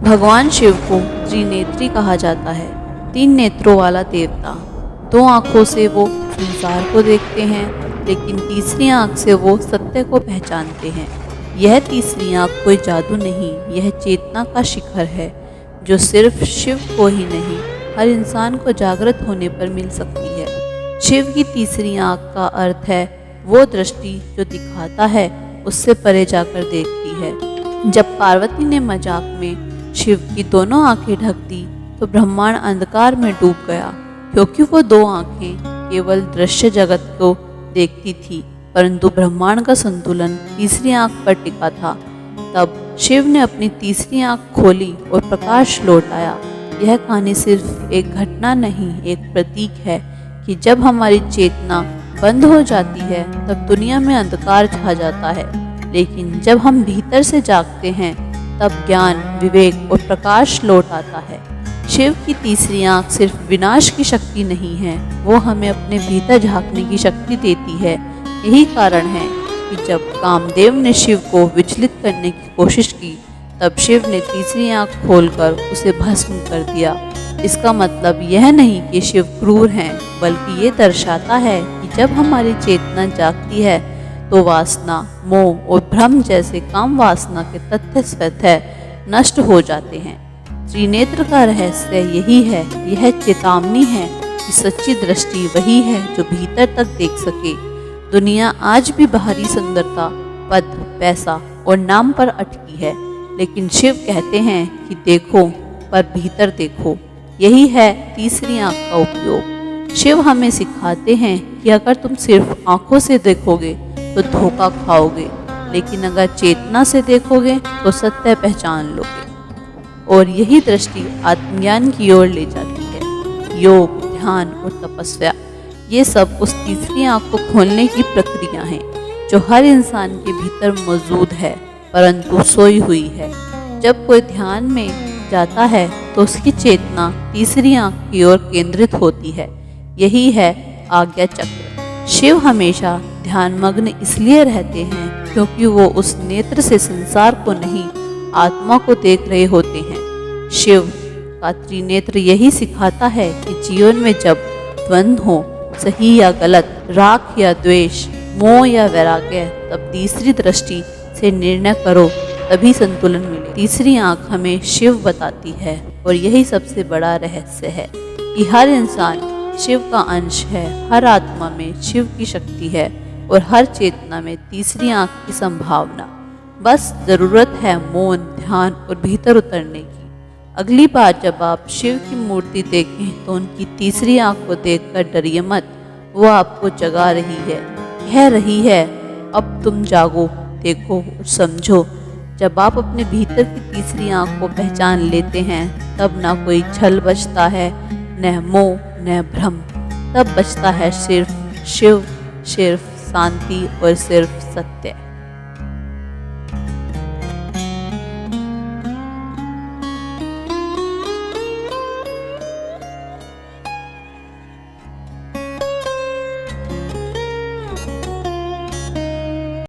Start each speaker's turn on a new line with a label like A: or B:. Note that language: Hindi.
A: भगवान शिव को त्रिनेत्री कहा जाता है। 3 नेत्रों वाला देवता। 2 आँखों से वो संसार को देखते हैं, लेकिन तीसरी आँख से वो सत्य को पहचानते हैं। यह तीसरी आँख कोई जादू नहीं, यह चेतना का शिखर है जो सिर्फ शिव को ही नहीं, हर इंसान को जागृत होने पर मिल सकती है। शिव की तीसरी आँख का अर्थ है वो दृष्टि जो दिखाता है उससे परे जाकर देखती है। जब पार्वती ने मजाक में शिव की दोनों आंखें ढक दी तो ब्रह्मांड अंधकार में डूब गया, क्योंकि वो 2 आंखें केवल दृश्य जगत को देखती थी, परंतु ब्रह्मांड का संतुलन तीसरी आंख पर टिका था। तब शिव ने अपनी तीसरी आंख खोली और प्रकाश लौट आया। यह कहानी सिर्फ एक घटना नहीं, एक प्रतीक है कि जब हमारी चेतना बंद हो जाती है तब दुनिया में अंधकार छा जाता है, लेकिन जब हम भीतर से जागते हैं तब ज्ञान, विवेक और प्रकाश लौट आता है। शिव की तीसरी आंख सिर्फ विनाश की शक्ति नहीं है, वो हमें अपने भीतर झांकने की शक्ति देती है। यही कारण है कि जब कामदेव ने शिव को विचलित करने की कोशिश की तब शिव ने तीसरी आंख खोलकर उसे भस्म कर दिया। इसका मतलब यह नहीं कि शिव क्रूर हैं, बल्कि ये दर्शाता है कि जब हमारी चेतना जागती है तो वासना, मोह और भ्रम जैसे काम वासना के तथ्य स्वतः नष्ट हो जाते हैं। त्रिनेत्र का रहस्य यही है, यह चेतावनी है कि सच्ची दृष्टि वही है जो भीतर तक देख सके। दुनिया आज भी बाहरी सुंदरता, पद, पैसा और नाम पर अटकी है, लेकिन शिव कहते हैं कि देखो पर भीतर देखो। यही है तीसरी आंख का उपयोग। शिव हमें सिखाते हैं कि अगर तुम सिर्फ आंखों से देखोगे तो धोखा खाओगे, लेकिन अगर चेतना से देखोगे तो सत्य पहचान लोगे। और यही दृष्टि आत्मज्ञान की ओर ले जाती है। योग, ध्यान और तपस्या, ये सब उस तीसरी आंख को खोलने की प्रक्रिया है जो हर इंसान के भीतर मौजूद है, परंतु सोई हुई है। जब कोई ध्यान में जाता है तो उसकी चेतना तीसरी आंख की ओर केंद्रित होती है। यही है आज्ञा चक्र। शिव हमेशा ध्यानमग्न इसलिए रहते हैं क्योंकि वो उस नेत्र से संसार को नहीं, आत्मा को देख रहे होते हैं। शिव का त्रिनेत्र यही सिखाता है कि जीवन में जब द्वंद्व हो, सही या गलत, राग या द्वेष, मोह या वैराग्य, तब तीसरी दृष्टि से निर्णय करो, तभी संतुलन मिले। तीसरी आंख हमें शिव बताती है और यही सबसे बड़ा रहस्य है कि हर इंसान शिव का अंश है, हर आत्मा में शिव की शक्ति है और हर चेतना में तीसरी आंख की संभावना। बस जरूरत है मौन, ध्यान और भीतर उतरने की। अगली बार जब आप शिव की मूर्ति देखें तो उनकी तीसरी आंख को देखकर डरिए मत। वो आपको जगा रही है, कह रही है अब तुम जागो, देखो और समझो। जब आप अपने भीतर की तीसरी आंख को पहचान लेते हैं तब ना कोई छल बचता है, न मोह न भ्रम। तब बचता है सिर्फ शिव, सिर्फ शांति और सिर्फ सत्य।